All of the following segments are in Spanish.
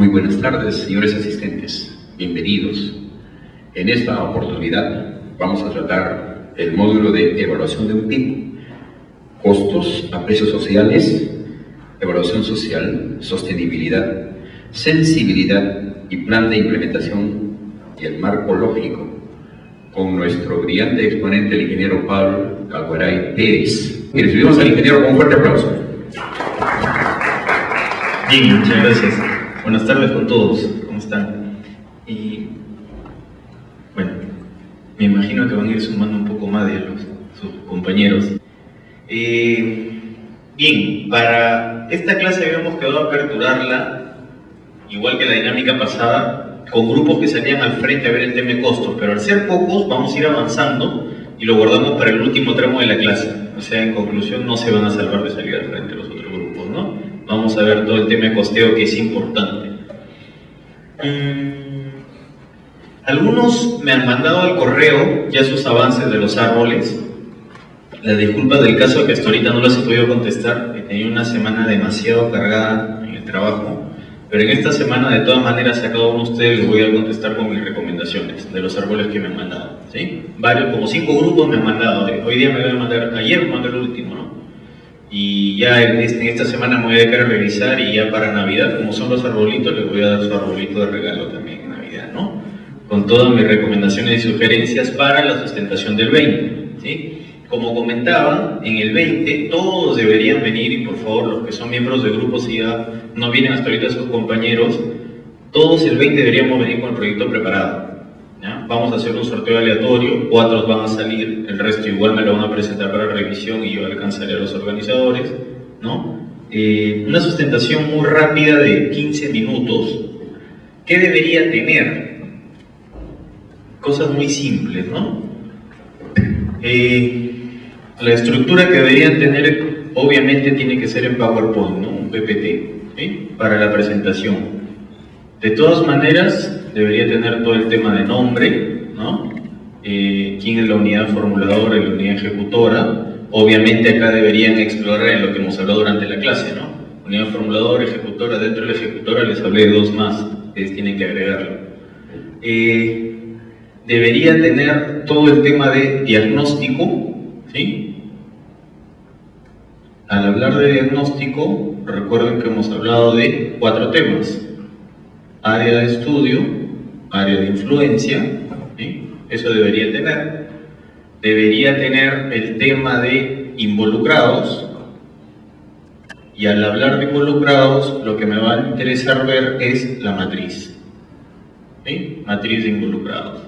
Muy buenas tardes, señores asistentes. Bienvenidos. En esta oportunidad vamos a tratar el módulo de evaluación de un PIB, costos a precios sociales, evaluación social, sostenibilidad, sensibilidad y plan de implementación y el marco lógico, con nuestro brillante exponente, el ingeniero Pablo Calguaray Pérez. Y recibimos al ingeniero con un fuerte aplauso. Bien, muchas gracias. Buenas tardes con todos, ¿cómo están? Y bueno, me imagino que van a ir sumando un poco más de sus compañeros. Bien, para esta clase habíamos quedado a aperturarla, igual que la dinámica pasada, con grupos que salían al frente a ver el tema de costos, pero al ser pocos vamos a ir avanzando y lo guardamos para el último tramo de la clase. O sea, en conclusión, no se van a salvar de salir al frente los otros grupos, ¿no? Vamos a ver todo el tema de costeo, que es importante. Algunos me han mandado al correo ya sus avances de los árboles. La disculpa del caso que hasta ahorita no los he podido contestar, he tenido una semana demasiado cargada en el trabajo, pero en esta semana de todas maneras a cada uno de ustedes les voy a contestar con mis recomendaciones de los árboles que me han mandado, ¿sí? Varios, como 5 grupos me han mandado. Hoy día me voy a mandar, ayer me mandó el último, ¿no? Y ya en esta semana me voy a dedicar a revisar, y ya para Navidad, como son los arbolitos, les voy a dar su arbolito de regalo también en Navidad, ¿no? Con todas mis recomendaciones y sugerencias para la sustentación del 20, ¿sí? Como comentaba, en el 20 todos deberían venir, y por favor los que son miembros de grupos y ya no vienen hasta ahorita sus compañeros, todos el 20 deberíamos venir con el proyecto preparado, ¿ya? Vamos a hacer un sorteo aleatorio, 4 van a salir, el resto igual me lo van a presentar para revisión y yo alcanzaré a los organizadores, ¿no? Una sustentación muy rápida de 15 minutos. ¿Qué debería tener? Cosas muy simples, ¿no? La estructura que deberían tener obviamente tiene que ser en PowerPoint, ¿no? Un PPT, ¿sí? Para la presentación. De todas maneras, debería tener todo el tema de nombre, ¿no? Quién es la unidad formuladora y la unidad ejecutora. Obviamente acá deberían explorar en lo que hemos hablado durante la clase, ¿no? Unidad formuladora, ejecutora. Dentro de la ejecutora les hablé de 2 más, ustedes tienen que agregarlo. Debería tener todo el tema de diagnóstico, ¿sí? Al hablar de diagnóstico, recuerden que hemos hablado de 4 temas: área de estudio, área de influencia, ¿sí? Eso debería tener. Debería tener el tema de involucrados, y al hablar de involucrados, lo que me va a interesar ver es la matriz, ¿sí? Matriz de involucrados,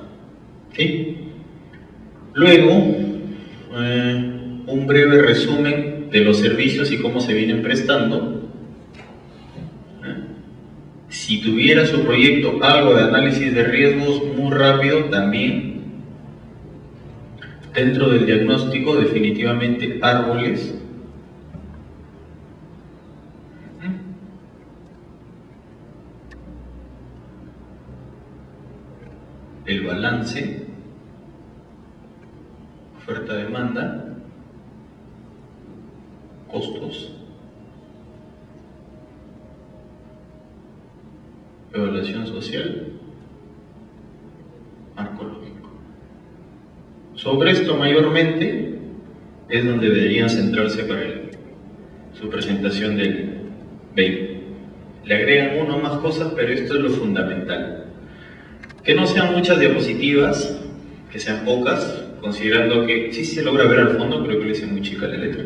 ¿sí? Luego, un breve resumen de los servicios y cómo se vienen prestando. Si tuviera su proyecto algo de análisis de riesgos, muy rápido también. Dentro del diagnóstico, definitivamente árboles. El balance, oferta-demanda, costos, evaluación social, marco lógico. Sobre esto mayormente es donde deberían centrarse para su presentación del 20. Le agregan 1 más cosas, pero esto es lo fundamental. Que no sean muchas diapositivas, que sean pocas, considerando que sí se logra ver al fondo, creo que le hice muy chica la letra.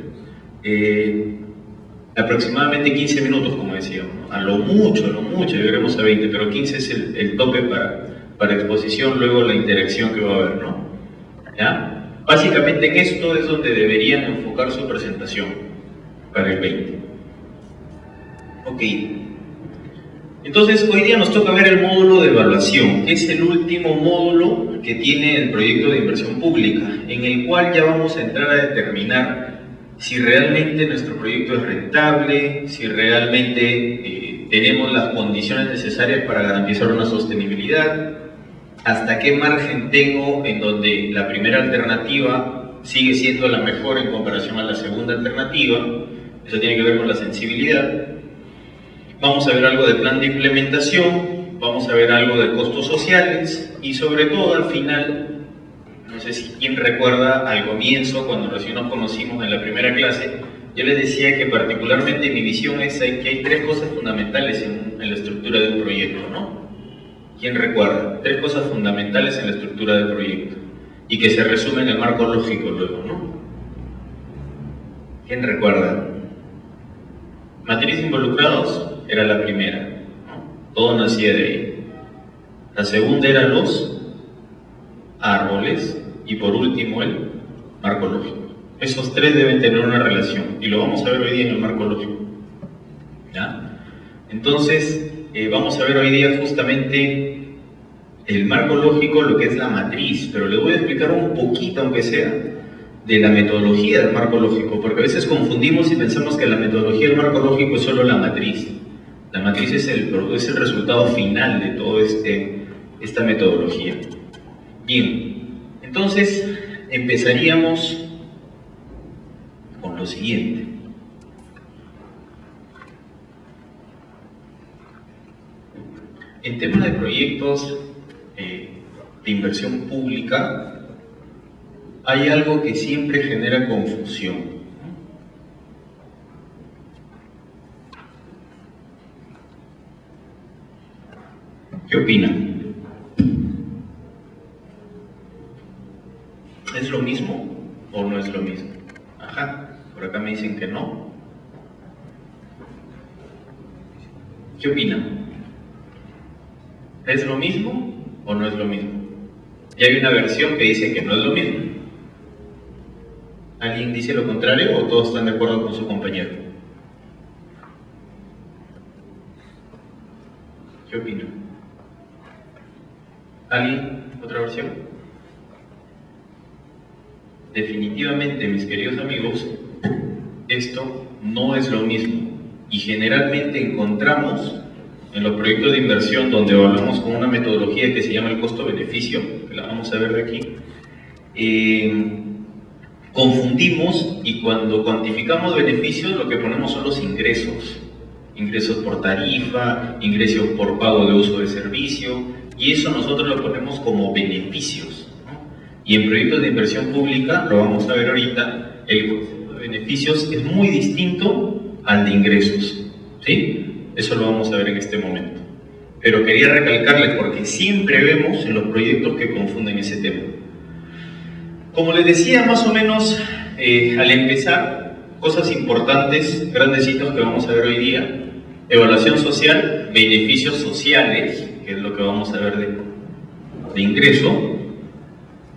Aproximadamente 15 minutos, como decíamos, ¿no? A lo mucho, llegaremos a 20, pero 15 es el tope para exposición, luego la interacción que va a haber, ¿no? ¿Ya? Básicamente en esto es donde deberían enfocar su presentación para el 20. Ok. Entonces, hoy día nos toca ver el módulo de evaluación, que es el último módulo que tiene el proyecto de inversión pública, en el cual ya vamos a entrar a determinar si realmente nuestro proyecto es rentable, si realmente tenemos las condiciones necesarias para garantizar una sostenibilidad, hasta qué margen tengo en donde la primera alternativa sigue siendo la mejor en comparación a la segunda alternativa. Eso tiene que ver con la sensibilidad. Vamos a ver algo de plan de implementación, vamos a ver algo de costos sociales y sobre todo al final, no sé si quién recuerda al comienzo, cuando recién nos conocimos en la primera clase, yo les decía que particularmente mi visión es que hay tres cosas fundamentales en la estructura de un proyecto, ¿no? ¿Quién recuerda? Tres cosas fundamentales en la estructura del proyecto y que se resumen en el marco lógico luego, ¿no? ¿Quién recuerda? Matriz de involucrados era la primera, ¿no? Todo nacía de ahí. La segunda eran los árboles y por último el marco lógico. Esos tres deben tener una relación y lo vamos a ver hoy día en el marco lógico, ¿ya? Entonces, vamos a ver hoy día justamente el marco lógico, lo que es la matriz, pero les voy a explicar un poquito, aunque sea, de la metodología del marco lógico, porque a veces confundimos y pensamos que la metodología del marco lógico es solo la matriz. La matriz es el resultado final de toda esta metodología. Bien, entonces empezaríamos con lo siguiente. En temas de proyectos de inversión pública, hay algo que siempre genera confusión. ¿Qué opinan? ¿Es lo mismo o no es lo mismo? Ajá, por acá me dicen que no. ¿Qué opinan? ¿Es lo mismo o no es lo mismo? Y hay una versión que dice que no es lo mismo. ¿Alguien dice lo contrario o todos están de acuerdo con su compañero? ¿Qué opinan? ¿Alguien? ¿Otra versión? Definitivamente, mis queridos amigos, esto no es lo mismo. Y generalmente encontramos en los proyectos de inversión donde evaluamos con una metodología que se llama el costo-beneficio, que la vamos a ver de aquí, confundimos y cuando cuantificamos beneficios lo que ponemos son los ingresos. Ingresos por tarifa, ingresos por pago de uso de servicio, y eso nosotros lo ponemos como beneficios, ¿no? Y en proyectos de inversión pública, lo vamos a ver ahorita, el concepto de beneficios es muy distinto al de ingresos, ¿sí? Eso lo vamos a ver en este momento. Pero quería recalcarles porque siempre vemos en los proyectos que confunden ese tema. Como les decía más o menos al empezar, cosas importantes, grandes hitos que vamos a ver hoy día: evaluación social, beneficios sociales, que es lo que vamos a ver de ingreso,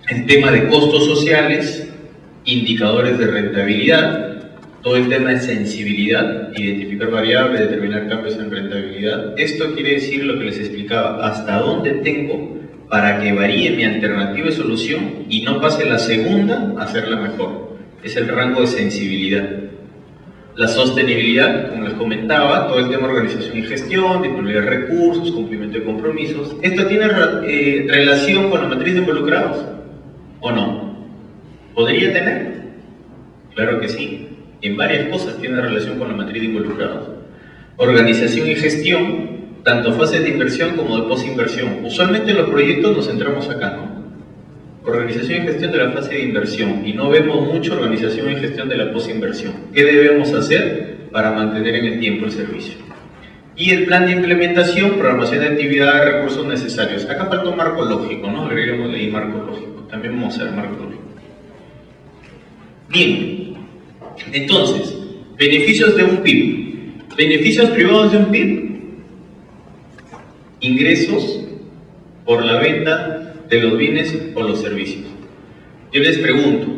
el tema de costos sociales, indicadores de rentabilidad, todo el tema de sensibilidad, identificar variables, determinar cambios en rentabilidad. Esto quiere decir lo que les explicaba, hasta dónde tengo para que varíe mi alternativa de solución y no pase la segunda a ser la mejor. Es el rango de sensibilidad. La sostenibilidad, como les comentaba, todo el tema de organización y gestión, disponibilidad de recursos, cumplimiento de compromisos. ¿Esto tiene relación con la matriz de involucrados o no? ¿Podría tener? Claro que sí. En varias cosas tiene relación con la matriz de involucrados. Organización y gestión, tanto fases de inversión como de posinversión. Usualmente en los proyectos nos centramos acá, ¿no? Organización y gestión de la fase de inversión, y no vemos mucho organización y gestión de la posinversión. ¿Qué debemos hacer para mantener en el tiempo el servicio? Y el plan de implementación, programación de actividades, recursos necesarios. Acá falta un marco lógico, ¿no? Agreguemos ahí marco lógico. También vamos a ver marco lógico. Bien, entonces, beneficios de un PIB. Beneficios privados de un PIB. Ingresos por la venta de los bienes o los servicios. Yo les pregunto,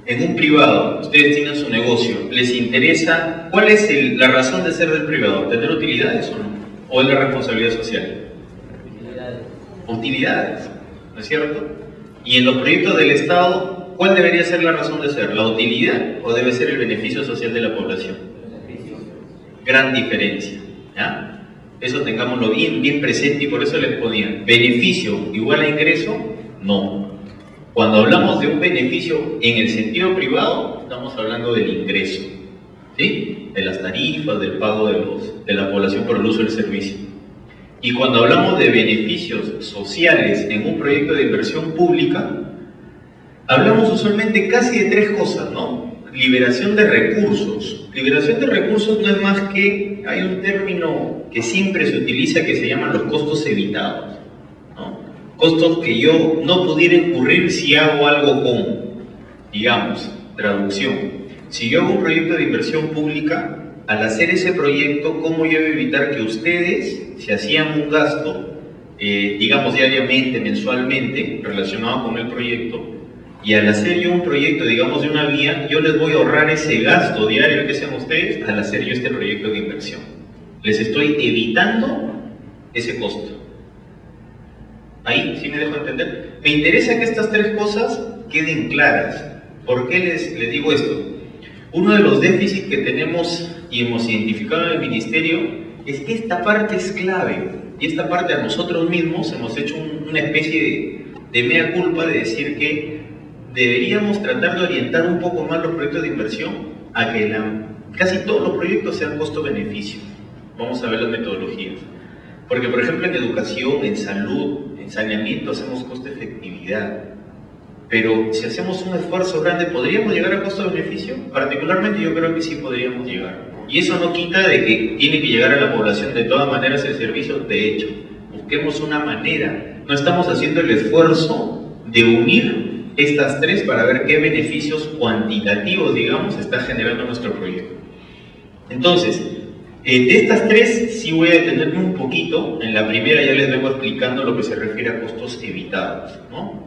en un privado, ustedes tienen su negocio, ¿les interesa cuál es la razón de ser del privado? ¿Tener utilidades o no? ¿O es la responsabilidad social? Utilidades. Utilidades, ¿no es cierto? Y en los proyectos del Estado, ¿cuál debería ser la razón de ser? ¿La utilidad o debe ser el beneficio social de la población? Gran diferencia, ¿ya? Eso tengámoslo bien presente y por eso les ponía, ¿beneficio igual a ingreso? No. Cuando hablamos de un beneficio en el sentido privado, estamos hablando del ingreso, ¿sí? de las tarifas, del pago de la población por el uso del servicio. Y cuando hablamos de beneficios sociales en un proyecto de inversión pública, hablamos usualmente casi de tres cosas, ¿no? Liberación de recursos. Liberación de recursos no es más que, hay un término que siempre se utiliza que se llaman los costos evitados, ¿no? Costos que yo no pudiera incurrir si hago algo con, digamos, traducción. Si yo hago un proyecto de inversión pública, al hacer ese proyecto, ¿cómo yo voy a evitar que ustedes, si hacían un gasto, digamos diariamente, mensualmente, relacionado con el proyecto, y al hacer yo un proyecto, digamos, de una vía, yo les voy a ahorrar ese gasto diario que hacen ustedes al hacer yo este proyecto de inversión? Les estoy evitando ese costo. Ahí, ¿sí me dejo entender? Me interesa que estas tres cosas queden claras. ¿Por qué les digo esto? Uno de los déficits que tenemos y hemos identificado en el Ministerio es que esta parte es clave. Y esta parte a nosotros mismos hemos hecho una especie de mea culpa de decir que deberíamos tratar de orientar un poco más los proyectos de inversión a que casi todos los proyectos sean costo-beneficio. Vamos a ver las metodologías. Porque, por ejemplo, en educación, en salud, en saneamiento hacemos costo-efectividad. Pero si hacemos un esfuerzo grande, ¿podríamos llegar a costo-beneficio? Particularmente yo creo que sí podríamos llegar. Y eso no quita de que tiene que llegar a la población de todas maneras el servicio. De hecho, busquemos una manera. No estamos haciendo el esfuerzo de unir estas tres para ver qué beneficios cuantitativos, digamos, está generando nuestro proyecto. Entonces, de estas tres sí voy a detenerme un poquito. En la primera ya les vengo explicando lo que se refiere a costos evitados, ¿no?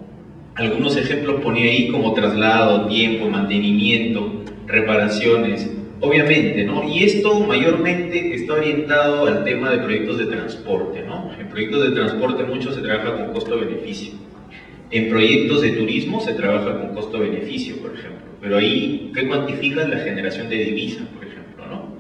Algunos ejemplos ponía ahí como traslado, tiempo, mantenimiento, reparaciones, obviamente, ¿no? Y esto mayormente está orientado al tema de proyectos de transporte, ¿no? En proyectos de transporte mucho se trabaja con costo-beneficio. En proyectos de turismo se trabaja con costo-beneficio, por ejemplo. Pero ahí, ¿qué cuantifica? La generación de divisas, por ejemplo, ¿no?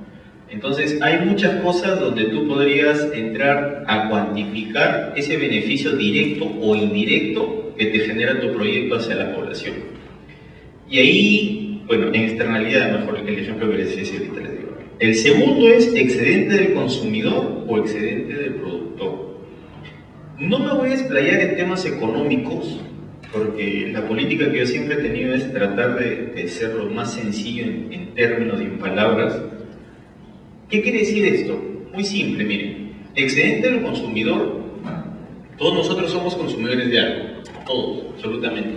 Entonces, hay muchas cosas donde tú podrías entrar a cuantificar ese beneficio directo o indirecto que te genera tu proyecto hacia la población. Y ahí, bueno, en externalidad, mejor el ejemplo que les decía ahorita les digo. El segundo es excedente del consumidor o excedente del productor. No me voy a explayar en temas económicos, porque la política que yo siempre he tenido es tratar de ser lo más sencillo en términos y en palabras. ¿Qué quiere decir esto? Muy simple, miren. Excedente del consumidor, todos nosotros somos consumidores de algo, todos, absolutamente.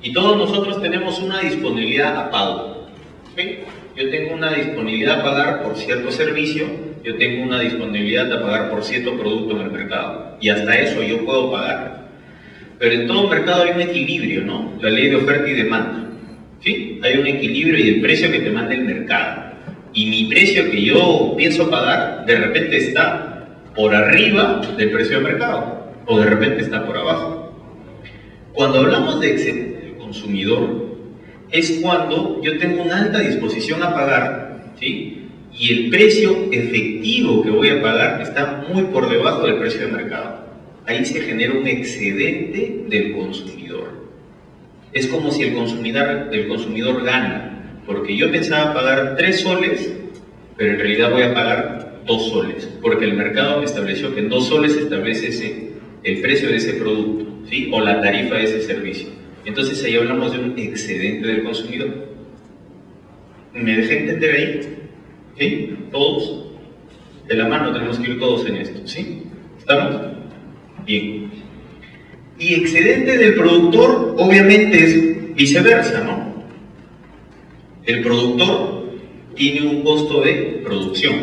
Y todos nosotros tenemos una disponibilidad a pago. ¿Sí? Yo tengo una disponibilidad a pagar por cierto servicio, yo tengo una disponibilidad a pagar por cierto producto en el mercado. Y hasta eso yo puedo pagar. Pero en todo mercado hay un equilibrio, ¿no? La ley de oferta y demanda. ¿Sí? Hay un equilibrio y el precio que te manda el mercado. Y mi precio que yo pienso pagar, de repente está por arriba del precio del mercado. O de repente está por abajo. Cuando hablamos de excedente del consumidor, es cuando yo tengo una alta disposición a pagar, ¿sí? Y el precio efectivo que voy a pagar está muy por debajo del precio de mercado. Ahí se genera un excedente del consumidor. Es como si el consumidor gana, porque yo pensaba pagar 3 soles, pero en realidad voy a pagar 2 soles, porque el mercado estableció que en 2 soles se establece el precio de ese producto, ¿sí? O la tarifa de ese servicio. Entonces ahí hablamos de un excedente del consumidor. ¿Me dejé entender ahí? ¿Sí? ¿Todos? De la mano tenemos que ir todos en esto, ¿sí? ¿Estamos? Bien. Y excedente del productor, obviamente es viceversa, ¿no? El productor tiene un costo de producción,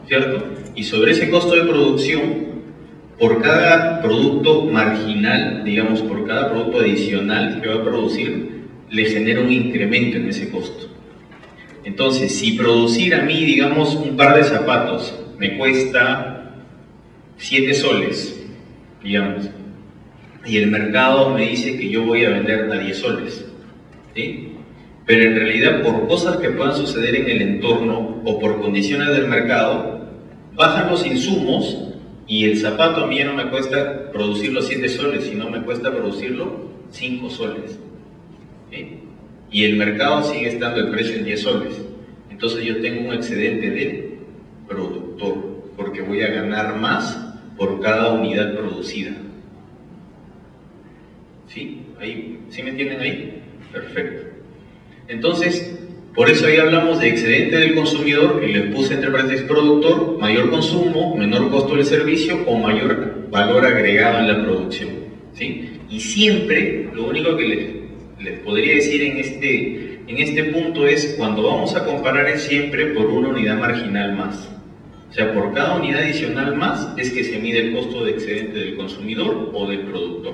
¿cierto? Y sobre ese costo de producción, por cada producto marginal, digamos, por cada producto adicional que va a producir, le genera un incremento en ese costo. Entonces, si producir a mí, digamos, un par de zapatos me cuesta 7 soles, digamos, y el mercado me dice que yo voy a vender a 10 soles, ¿sí? Pero en realidad, por cosas que puedan suceder en el entorno o por condiciones del mercado, bajan los insumos y el zapato a mí ya no me cuesta producirlo 7 soles, sino me cuesta producirlo 5 soles, ¿sí? Y el mercado sigue estando el precio en 10 soles. entonces yo tengo un excedente del productor, porque voy a ganar más por cada unidad producida. ¿Sí? ¿Sí me entienden ahí? Perfecto. Entonces, por eso ahí hablamos de excedente del consumidor, y les puse entre paréntesis productor, mayor consumo, menor costo del servicio o mayor valor agregado en la producción. ¿Sí? Y siempre, lo único que les podría decir en este punto es, cuando vamos a comparar es siempre por una unidad marginal más. O sea, por cada unidad adicional más es que se mide el costo de excedente del consumidor o del productor.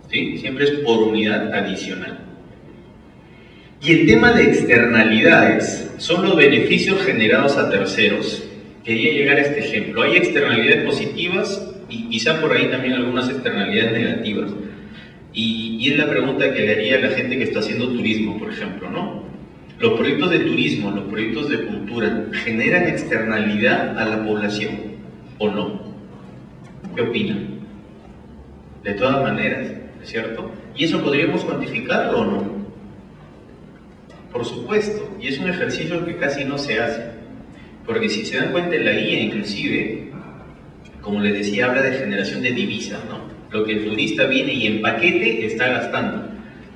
¿Sí? Siempre es por unidad adicional. Y el tema de externalidades son los beneficios generados a terceros. Quería llegar a este ejemplo. Hay externalidades positivas y quizá por ahí también algunas externalidades negativas. Y es la pregunta que le haría a la gente que está haciendo turismo, por ejemplo, ¿no? ¿Los proyectos de turismo, los proyectos de cultura, generan externalidad a la población o no? ¿Qué opinan? De todas maneras, ¿cierto? ¿Y eso podríamos cuantificarlo o no? Por supuesto, y es un ejercicio que casi no se hace, porque si se dan cuenta en la guía inclusive, como les decía, habla de generación de divisas, ¿no? Lo que el turista viene y en paquete está gastando,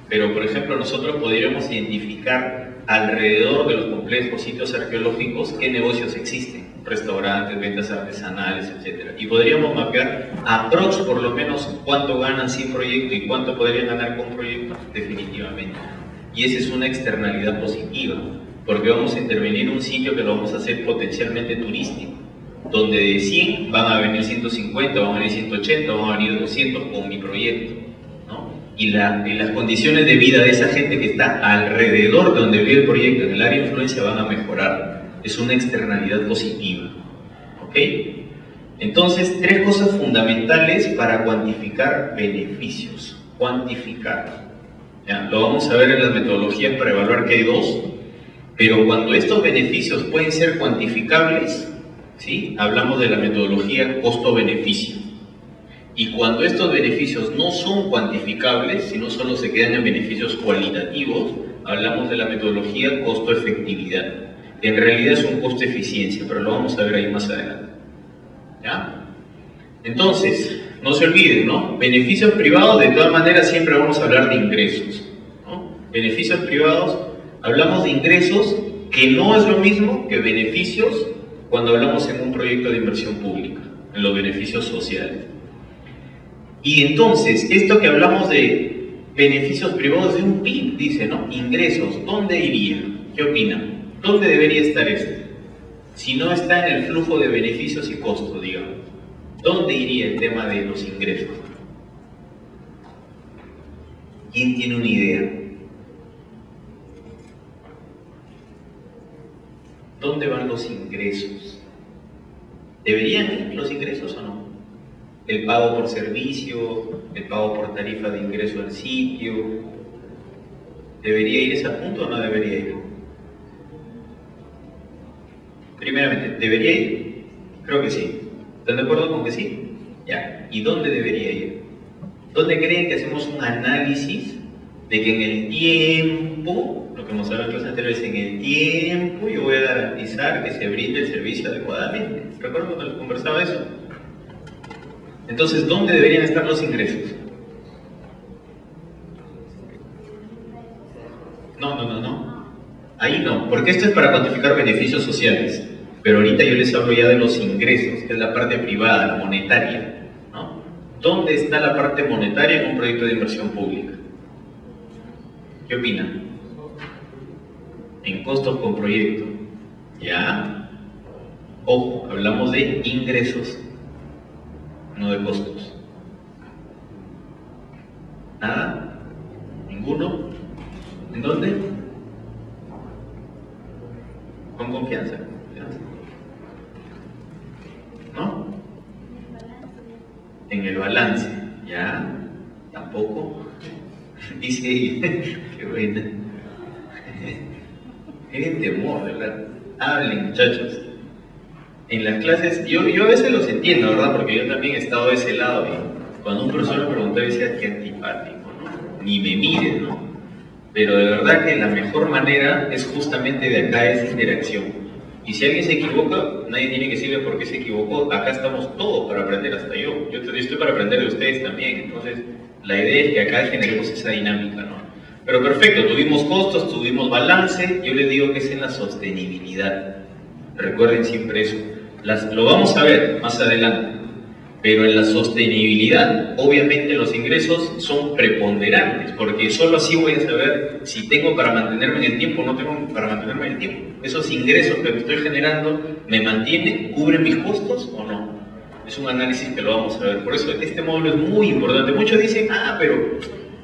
pero por ejemplo nosotros podríamos identificar alrededor de los complejos sitios arqueológicos qué negocios existen, restaurantes, ventas artesanales, etc. Y podríamos mapear aprox por lo menos cuánto ganan sin proyecto y cuánto podrían ganar con proyectos, definitivamente. Y esa es una externalidad positiva, porque vamos a intervenir en un sitio que lo vamos a hacer potencialmente turístico, donde de 100 van a venir 150, van a venir 180, van a venir 200 con mi proyecto, ¿no? Y las condiciones de vida de esa gente que está alrededor de donde vive el proyecto, en el área de influencia, van a mejorar. Es una externalidad positiva, ¿ok? Entonces, 3 cosas fundamentales para cuantificar beneficios. Cuantificar. ¿Ya? Lo vamos a ver en las metodologías para evaluar, que hay 2, pero cuando estos beneficios pueden ser cuantificables, ¿sí? Hablamos de la metodología costo-beneficio. Y cuando estos beneficios no son cuantificables, sino solo se quedan en beneficios cualitativos, hablamos de la metodología costo-efectividad. En realidad es un costo-eficiencia, pero lo vamos a ver ahí más adelante. ¿Ya? Entonces, no se olviden, ¿no? Beneficios privados, de todas maneras, siempre vamos a hablar de ingresos, ¿no? Beneficios privados, hablamos de ingresos, que no es lo mismo que beneficios cuando hablamos en un proyecto de inversión pública, en los beneficios sociales. Y entonces, esto que hablamos de beneficios privados de un PIB, dice, ¿no? Ingresos, ¿dónde iría? ¿Qué opinan? ¿Dónde debería estar este? Si no está en el flujo de beneficios y costos, digamos. ¿Dónde iría el tema de los ingresos? ¿Quién tiene una idea? ¿Dónde van los ingresos? ¿Deberían ir los ingresos o no? El pago por servicio, el pago por tarifa de ingreso al sitio. ¿Debería ir ese punto o no debería ir? Primeramente, ¿debería ir? Creo que sí. ¿Están de acuerdo con que sí? Ya. ¿Y dónde debería ir? ¿Dónde creen que hacemos un análisis de que en el tiempo, lo que hemos hablado en clases anteriores, en el tiempo yo voy a garantizar que se brinde el servicio adecuadamente? ¿Recuerdan cuando les conversaba eso? Entonces, ¿dónde deberían estar los ingresos? No. Ahí no, porque esto es para cuantificar beneficios sociales. Pero ahorita yo les hablo ya de los ingresos, que es la parte privada, la monetaria, ¿no? ¿Dónde está la parte monetaria en un proyecto de inversión pública? ¿Qué opinan? En costos con proyecto. ¿Ya? Ojo, hablamos de ingresos, no de costos. ¿Nada? ¿Ninguno? ¿En dónde? Con confianza. ¿No? En el balance. ¿Ya? ¿Tampoco? Dice ahí. Qué buena. Tienen temor, ¿verdad? Hablen, muchachos. En las clases, yo a veces los entiendo, ¿verdad? Porque yo también he estado de ese lado y cuando un profesor me preguntaba decía, qué antipático, ¿no? Ni me mires, ¿no? Pero de verdad que la mejor manera es justamente de acá esa interacción. Y si alguien se equivoca, nadie tiene que decirle por qué se equivocó. Acá estamos todos para aprender, hasta yo. Yo estoy para aprender de ustedes también. Entonces, la idea es que acá generemos esa dinámica, ¿no? Pero perfecto, tuvimos costos, tuvimos balance. Yo les digo que es en la sostenibilidad. Recuerden siempre eso. Lo vamos a ver más adelante. Pero en la sostenibilidad, obviamente los ingresos son preponderantes, porque solo así voy a saber si tengo para mantenerme en el tiempo o no tengo para mantenerme en el tiempo. Esos ingresos que estoy generando, ¿me mantienen? ¿Cubren mis costos o no? Es un análisis que lo vamos a ver. Por eso este módulo es muy importante. Muchos dicen, pero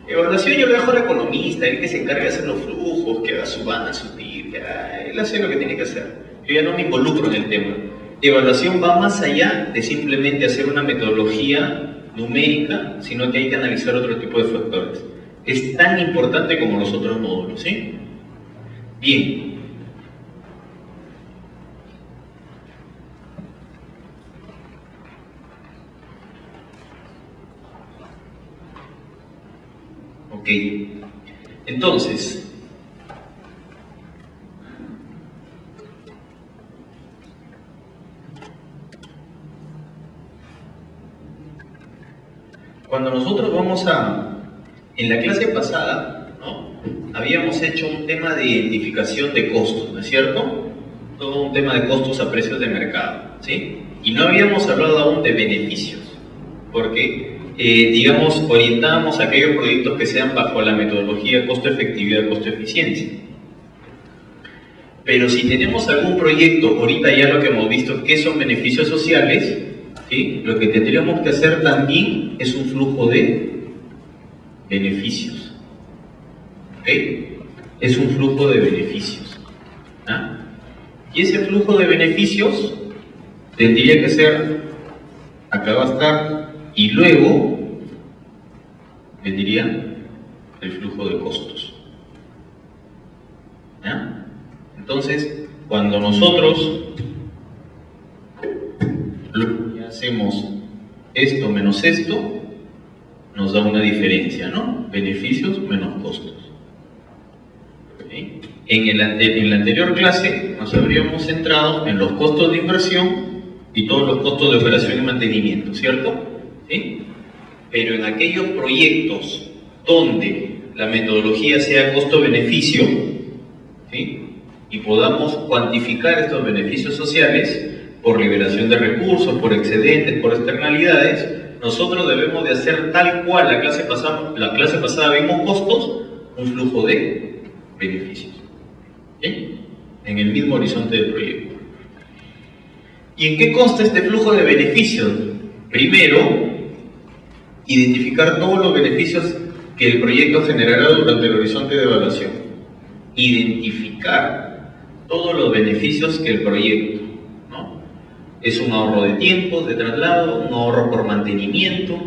evaluación yo le dejo al economista, él que se encargue de hacer los flujos, que haga su banda, su TIR, él hace lo que tiene que hacer. Yo ya no me involucro en el tema. Evaluación va más allá de simplemente hacer una metodología numérica, sino que hay que analizar otro tipo de factores. Es tan importante como los otros módulos, ¿sí? Bien. Ok. Entonces, cuando nosotros vamos en la clase pasada, ¿no? Habíamos hecho un tema de identificación de costos, ¿no es cierto? Todo un tema de costos a precios de mercado, ¿sí? Y no habíamos hablado aún de beneficios, porque, digamos, orientábamos a aquellos proyectos que sean bajo la metodología costo-efectividad, costo-eficiencia. Pero si tenemos algún proyecto, ahorita ya lo que hemos visto, ¿qué son beneficios sociales? ¿Sí? Lo que tendríamos que hacer también es un flujo de beneficios. ¿Ok? Es un flujo de beneficios. ¿Ah? Y ese flujo de beneficios tendría que ser, acá va a estar, y luego vendría el flujo de costos. ¿Ah? Entonces, cuando nosotros hacemos esto menos esto, nos da una diferencia, ¿no? Beneficios menos costos. ¿Okay? En la anterior clase nos habríamos centrado en los costos de inversión y todos los costos de operación y mantenimiento, ¿cierto? ¿Sí? Pero en aquellos proyectos donde la metodología sea costo-beneficio, ¿sí? Y podamos cuantificar estos beneficios sociales por liberación de recursos, por excedentes, por externalidades, nosotros debemos de hacer tal cual la clase pasada vimos costos, un flujo de beneficios. ¿Sí? En el mismo horizonte del proyecto. ¿Y en qué consta este flujo de beneficios? Primero, identificar todos los beneficios que el proyecto generará durante el horizonte de evaluación. Identificar todos los beneficios que el proyecto, ¿no? Es un ahorro de tiempo, de traslado, un ahorro por mantenimiento,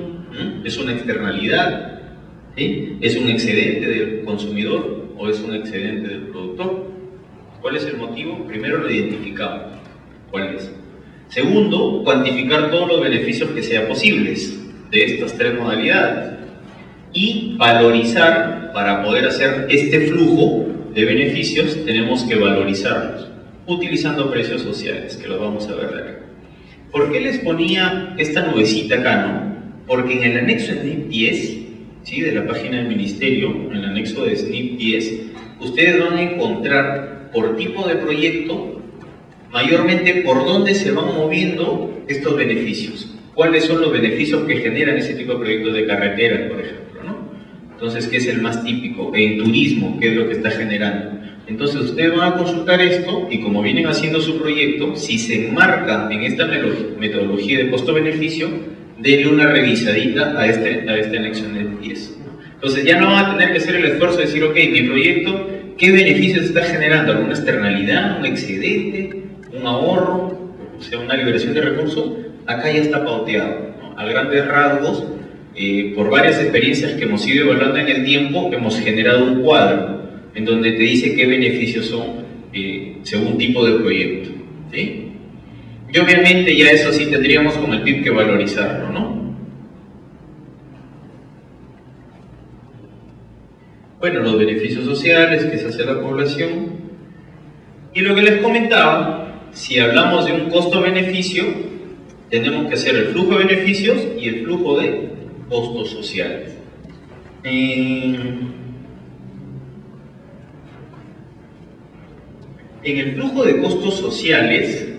es una externalidad, ¿sí? Es un excedente del consumidor o es un excedente del productor. ¿Cuál es el motivo? Primero lo identificamos. ¿Cuál es? Segundo, cuantificar todos los beneficios que sean posibles de estas tres modalidades y valorizar. Para poder hacer este flujo de beneficios tenemos que valorizarlos utilizando precios sociales, que los vamos a ver de acá. ¿Por qué les ponía esta nubecita acá, no? Porque en el anexo de SNIP 10, ¿sí? De la página del ministerio, en el anexo de SNIP 10, ustedes van a encontrar por tipo de proyecto mayormente por dónde se van moviendo estos beneficios. ¿Cuáles son los beneficios que generan ese tipo de proyectos de carreteras, por ejemplo, ¿no? Entonces, ¿qué es el más típico? En turismo, ¿qué es lo que está generando? Entonces, ustedes van a consultar esto y como vienen haciendo su proyecto, si se enmarca en esta metodología de costo-beneficio, denle una revisadita a este anexo 10. Entonces, ya no van a tener que hacer el esfuerzo de decir, ok, mi proyecto, ¿qué beneficios está generando? ¿Alguna externalidad, un excedente, un ahorro, o sea, una liberación de recursos? Acá ya está pauteado, ¿no? A grandes rasgos, por varias experiencias que hemos ido evaluando en el tiempo, hemos generado un cuadro en donde te dice qué beneficios son según tipo de proyecto, ¿sí? Y obviamente ya eso sí tendríamos con el PIB que valorizarlo, ¿no? Bueno, los beneficios sociales que se hace a la población. Y lo que les comentaba, si hablamos de un costo-beneficio, tenemos que hacer el flujo de beneficios y el flujo de costos sociales. En el flujo de costos sociales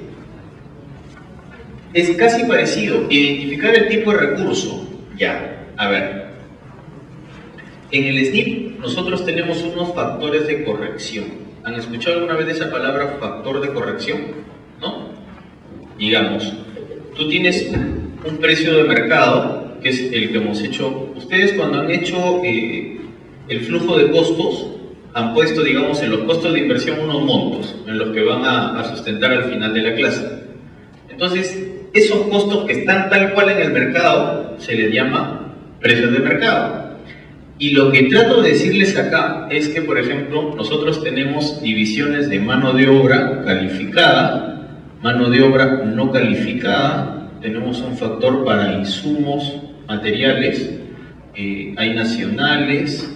es casi parecido. Identificar el tipo de recurso. Ya, a ver. En el SNIP nosotros tenemos unos factores de corrección. ¿Han escuchado alguna vez esa palabra factor de corrección? ¿No? Digamos, tú tienes un precio de mercado, que es el que hemos hecho. Ustedes cuando han hecho el flujo de costos, han puesto, digamos, en los costos de inversión unos montos en los que van a sustentar al final de la clase. Entonces, esos costos que están tal cual en el mercado se les llama precios de mercado. Y lo que trato de decirles acá es que, por ejemplo, nosotros tenemos divisiones de mano de obra calificada, mano de obra no calificada, tenemos un factor para insumos materiales, hay nacionales,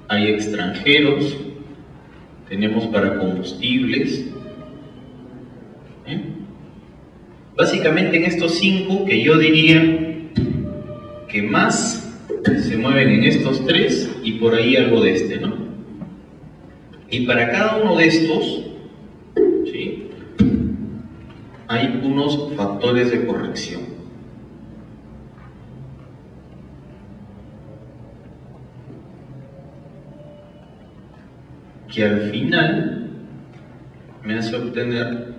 hay extranjeros, tenemos para combustibles. Básicamente en estos 5 que yo diría que más se mueven en estos 3 y por ahí algo de este, ¿no? Y para cada uno de estos, ¿sí?, hay unos factores de corrección. Que al final me hace obtener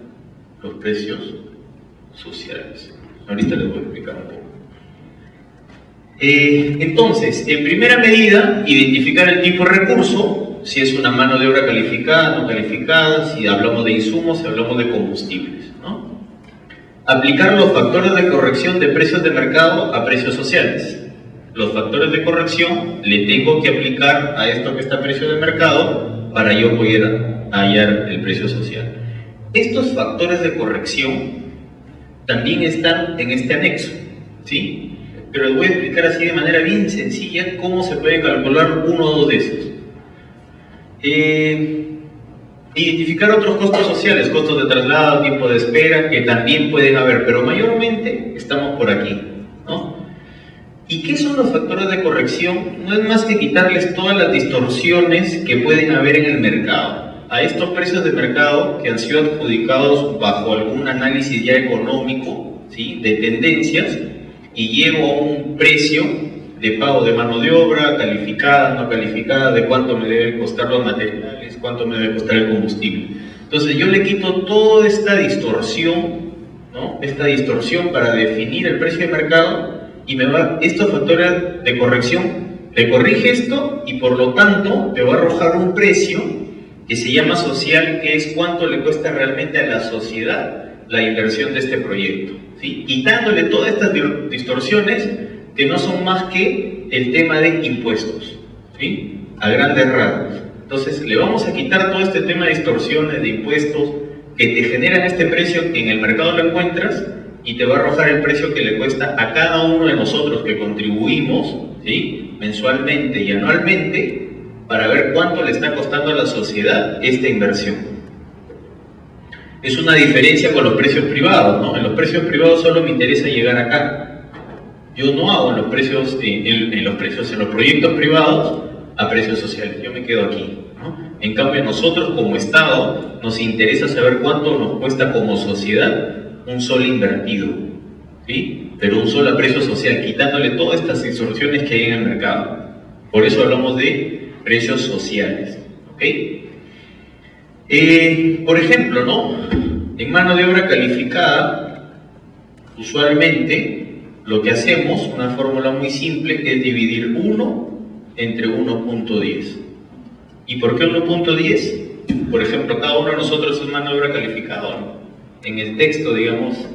los precios sociales. Ahorita les voy a explicar un poco. Entonces, en primera medida, identificar el tipo de recurso, si es una mano de obra calificada, no calificada, si hablamos de insumos, si hablamos de combustibles, ¿no? Aplicar los factores de corrección de precios de mercado a precios sociales. Los factores de corrección le tengo que aplicar a esto que está a precio de mercado para yo poder hallar el precio social. Estos factores de corrección también están en este anexo, ¿sí? Pero les voy a explicar así de manera bien sencilla cómo se puede calcular uno o dos de esos. Identificar otros costos sociales, costos de traslado, tiempo de espera, que también pueden haber, pero mayormente estamos por aquí, ¿no? ¿Y qué son los factores de corrección? No es más que quitarles todas las distorsiones que pueden haber en el mercado. A estos precios de mercado que han sido adjudicados bajo algún análisis ya económico, ¿sí?, de tendencias, y llego a un precio de pago de mano de obra, calificada, no calificada, de cuánto me deben costar los materiales, cuánto me debe costar el combustible. Entonces yo le quito toda esta distorsión, ¿no?, esta distorsión para definir el precio de mercado, y me va, estos factores de corrección, le corrige esto y por lo tanto te va a arrojar un precio que se llama social, que es cuánto le cuesta realmente a la sociedad la inversión de este proyecto, ¿sí?, quitándole todas estas distorsiones que no son más que el tema de impuestos, ¿sí?, a grandes rasgos. Entonces le vamos a quitar todo este tema de distorsiones, de impuestos que te generan este precio que en el mercado lo encuentras y te va a arrojar el precio que le cuesta a cada uno de nosotros que contribuimos, ¿sí?, mensualmente y anualmente, para ver cuánto le está costando a la sociedad esta inversión. Es una diferencia con los precios privados, ¿no? En los precios privados solo me interesa llegar acá. Yo no hago en los precios, en los proyectos privados a precios sociales. Yo me quedo aquí, ¿no? En cambio, nosotros como Estado nos interesa saber cuánto nos cuesta como sociedad un sol invertido, ¿sí?, pero un sol a precio social, quitándole todas estas distorsiones que hay en el mercado. Por eso hablamos de precios sociales, ¿ok? Por ejemplo, ¿no?, en mano de obra calificada, usualmente lo que hacemos, una fórmula muy simple, es dividir 1 entre 1.10. ¿Y por qué 1.10? Por ejemplo, cada uno de nosotros es mano de obra calificada, ¿no? En el texto, digamos,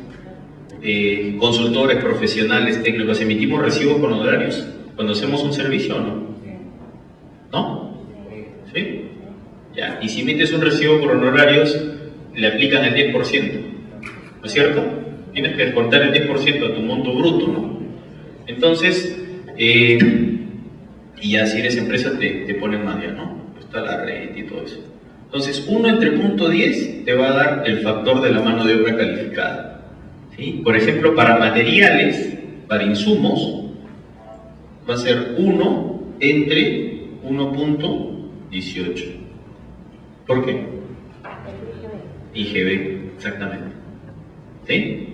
consultores, profesionales, técnicos, emitimos recibos con honorarios cuando hacemos un servicio, ¿no? ¿No? ¿Sí? Ya. Y si emites un recibo por honorarios, le aplican el 10%, ¿no es cierto? Tienes que descontar el 10% a tu monto bruto, ¿no? Entonces, y ya si eres empresa te ponen más ya, ¿no? Está la red y todo eso. Entonces, 1 entre punto 10 te va a dar el factor de la mano de obra calificada, ¿sí? Por ejemplo, para materiales, para insumos, va a ser 1 entre 1.18. ¿Por qué? IGB, exactamente. ¿Sí?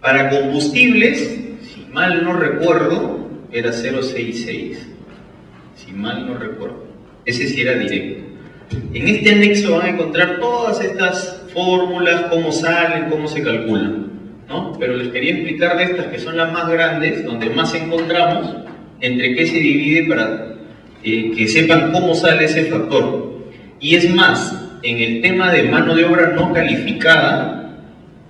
Para combustibles, si mal no recuerdo, era 0.66. Si mal no recuerdo. Ese sí era directo. En este anexo van a encontrar todas estas fórmulas, cómo salen, cómo se calculan, ¿no? Pero les quería explicar de estas que son las más grandes, donde más encontramos, entre qué se divide para que sepan cómo sale ese factor. Y es más, en el tema de mano de obra no calificada,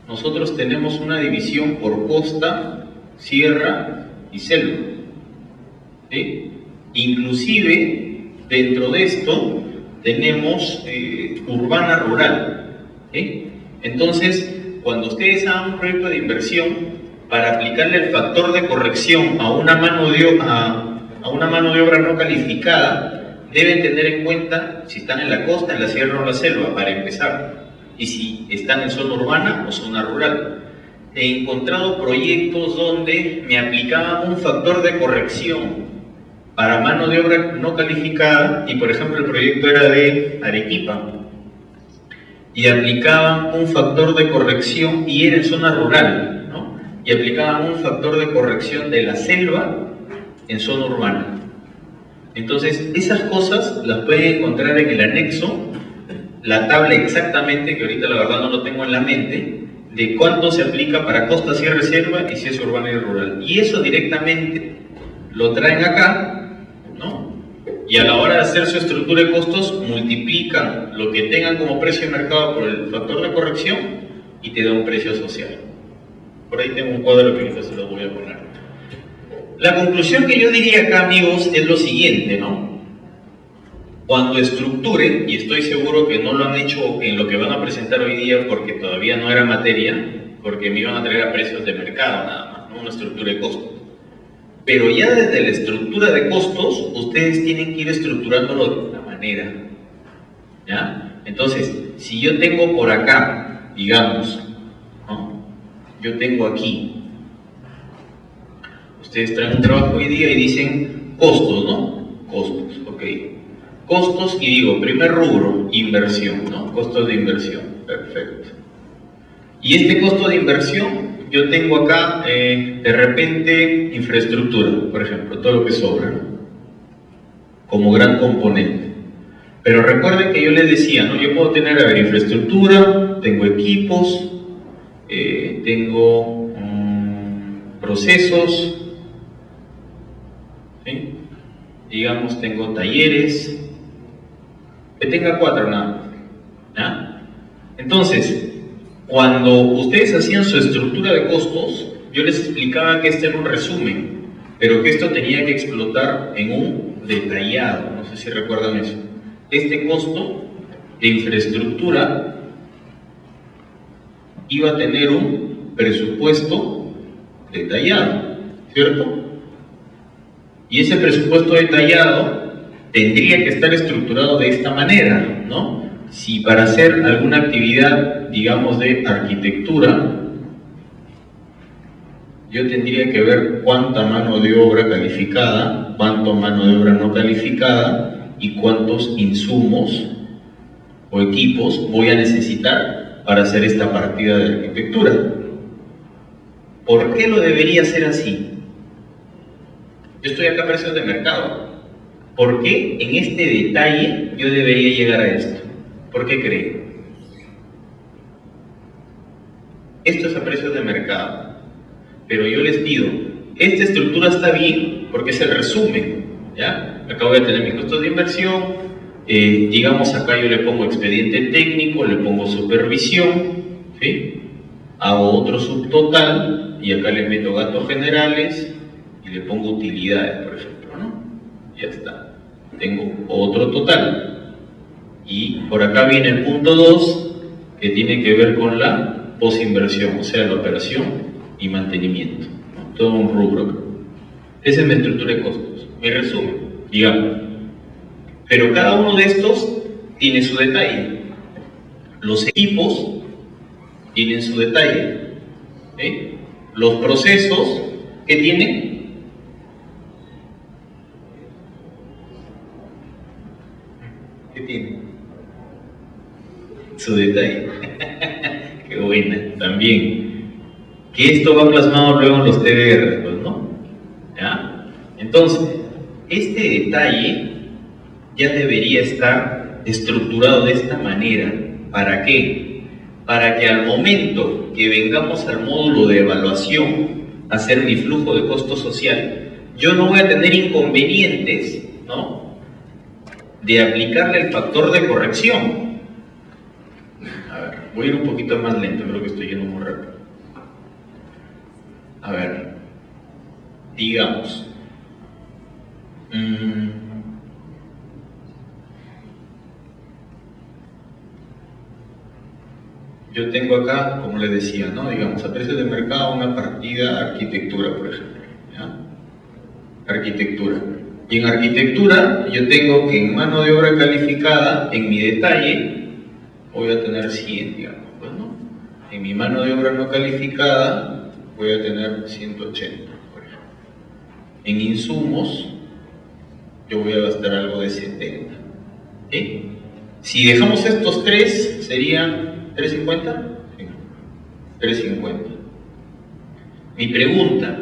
nosotros tenemos una división por costa, sierra y selva, ¿sí? Inclusive, dentro de esto, tenemos urbana rural, ¿sí? Entonces, cuando ustedes hagan un proyecto de inversión, para aplicarle el factor de corrección a una mano de obra no calificada, deben tener en cuenta si están en la costa, en la sierra o en la selva, para empezar, y si están en zona urbana o zona rural. He encontrado proyectos donde me aplicaban un factor de corrección para mano de obra no calificada, y por ejemplo el proyecto era de Arequipa, y aplicaban un factor de corrección, y era en zona rural, ¿no? Y aplicaban un factor de corrección de la selva en zona urbana. Entonces, esas cosas las pueden encontrar en el anexo, la tabla exactamente, que ahorita la verdad no lo tengo en la mente, de cuánto se aplica para costa, sierra y selva, y si es urbana y rural. Y eso directamente lo traen acá, ¿no? Y a la hora de hacer su estructura de costos, multiplican lo que tengan como precio de mercado por el factor de corrección y te da un precio social. Por ahí tengo un cuadro que ahorita se lo voy a poner. La conclusión que yo diría acá, amigos, es lo siguiente, ¿no? Cuando estructuren, y estoy seguro que no lo han hecho en lo que van a presentar hoy día porque todavía no era materia, porque me iban a traer a precios de mercado nada más, ¿no? Una estructura de costos. Pero ya desde la estructura de costos, ustedes tienen que ir estructurándolo de una manera, ¿ya? Entonces, si yo tengo por acá, digamos, ¿no? Yo tengo aquí, ustedes traen un trabajo hoy día y dicen costos, ¿no? Costos, ok. Costos, y digo, primer rubro, inversión, ¿no? Costos de inversión, perfecto. Y este costo de inversión, yo tengo acá, de repente, infraestructura, por ejemplo, todo lo que sobra, ¿no? Como gran componente. Pero recuerden que yo les decía, ¿no? Yo puedo tener, a ver, infraestructura, tengo equipos, tengo procesos, ¿sí? Digamos, tengo talleres, que tenga 4 nada más, ¿ya? Entonces, cuando ustedes hacían su estructura de costos, yo les explicaba que este era un resumen, pero que esto tenía que explotar en un detallado, no sé si recuerdan eso. Este costo de infraestructura iba a tener un presupuesto detallado, ¿cierto? Y ese presupuesto detallado tendría que estar estructurado de esta manera, ¿no? Si para hacer alguna actividad, digamos, de arquitectura, yo tendría que ver cuánta mano de obra calificada, cuánto mano de obra no calificada y cuántos insumos o equipos voy a necesitar para hacer esta partida de arquitectura. ¿Por qué lo debería hacer así? Yo estoy acá a precios de mercado. ¿Por qué en este detalle yo debería llegar a esto? ¿Por qué creen? Esto es a precios de mercado. Pero yo les pido, esta estructura está bien porque es el resumen, ¿ya? Acabo de tener mis costos de inversión, digamos acá yo le pongo expediente técnico, le pongo supervisión, ¿sí? Hago otro subtotal y acá le meto gastos generales y le pongo utilidades, por ejemplo, ¿no? Ya está. Tengo otro total. Y por acá viene el punto 2, que tiene que ver con la posinversión, o sea, la operación y mantenimiento, ¿no? Todo un rubro. Esa es mi estructura de costos, mi resumen, digamos. Pero cada uno de estos tiene su detalle. Los equipos tienen su detalle. Los procesos, ¿qué tienen? ¿Qué tienen? Su detalle. Qué buena, también. Que esto va plasmado luego en los TBR, pues, ¿no? ¿Ya? Entonces, este detalle ya debería estar estructurado de esta manera. ¿Para qué? Para que al momento que vengamos al módulo de evaluación a hacer mi flujo de costo social, yo no voy a tener inconvenientes, ¿no?, de aplicarle el factor de corrección. A ver, voy a ir un poquito más lento, creo que estoy yendo muy rápido. A ver, digamos, yo tengo acá, como les decía, ¿no?, digamos, a precios de mercado una partida arquitectura, por ejemplo, ¿ya? Arquitectura. Y en arquitectura yo tengo que en mano de obra calificada, en mi detalle, voy a tener 100, digamos, pues, ¿no? En mi mano de obra no calificada voy a tener 180, por ejemplo. En insumos yo voy a gastar algo de 70. ¿Sí? Si dejamos estos tres, serían ¿350? Sí. 350. Mi pregunta,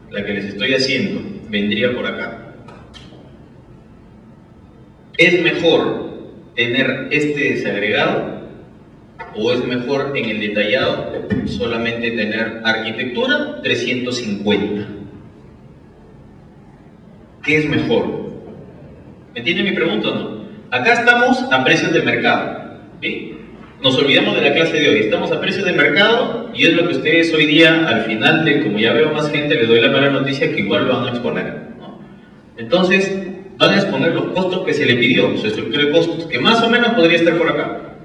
la que les estoy haciendo, vendría por acá. ¿Es mejor tener este desagregado o es mejor en el detallado solamente tener arquitectura 350? ¿Qué es mejor? ¿Me entienden mi pregunta o no? Acá estamos a precios de mercado, ¿sí? Nos olvidamos de la clase de hoy, estamos a precios de mercado y es lo que ustedes hoy día, al final de, como ya veo más gente, les doy la mala noticia que igual van a exponer, ¿no? Entonces, van a exponer los costos que se le pidió, su estructura de costos, que más o menos podría estar por acá.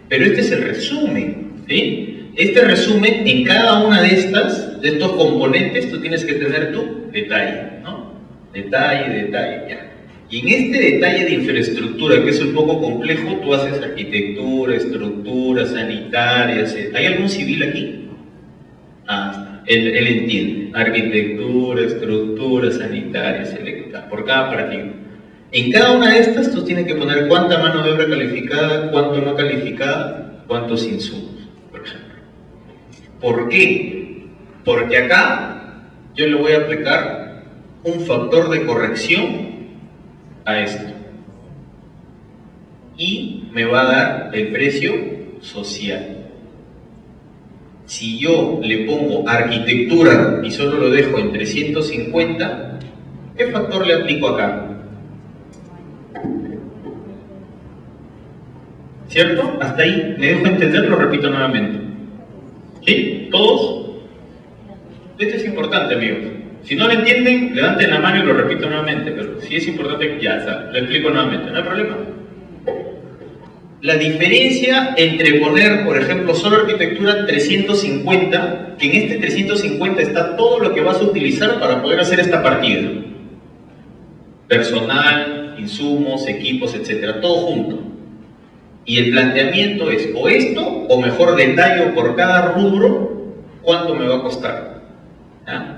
Pero este es el resumen, ¿sí? Este resumen, en cada una de estos componentes, tú tienes que tener tu detalle, ¿no? Detalle, ya. Y en este detalle de infraestructura, que es un poco complejo, tú haces arquitectura, estructura, sanitarias. ¿Hay algún civil aquí? Ah, él entiende. Arquitectura, estructura, sanitarias, eléctricas, por cada partida. En cada una de estas tú tienes que poner cuánta mano de obra calificada, cuánto no calificada, cuántos insumos, por ejemplo. ¿Por qué? Porque acá yo le voy a aplicar un factor de corrección a esto y me va a dar el precio social. Si yo le pongo arquitectura y solo lo dejo en 350, ¿qué factor le aplico acá? ¿Cierto? Hasta ahí me dejo entender, lo repito nuevamente. ¿Sí? ¿Todos? Esto es importante, amigos. Si no lo entienden, levanten la mano y lo repito nuevamente, pero si es importante, ya está, lo explico nuevamente, no hay problema. La diferencia entre poner, por ejemplo, solo arquitectura 350, que en este 350 está todo lo que vas a utilizar para poder hacer esta partida. Personal, insumos, equipos, etcétera, todo junto. Y el planteamiento es o esto, o mejor detallo por cada rubro, cuánto me va a costar. ¿Ah?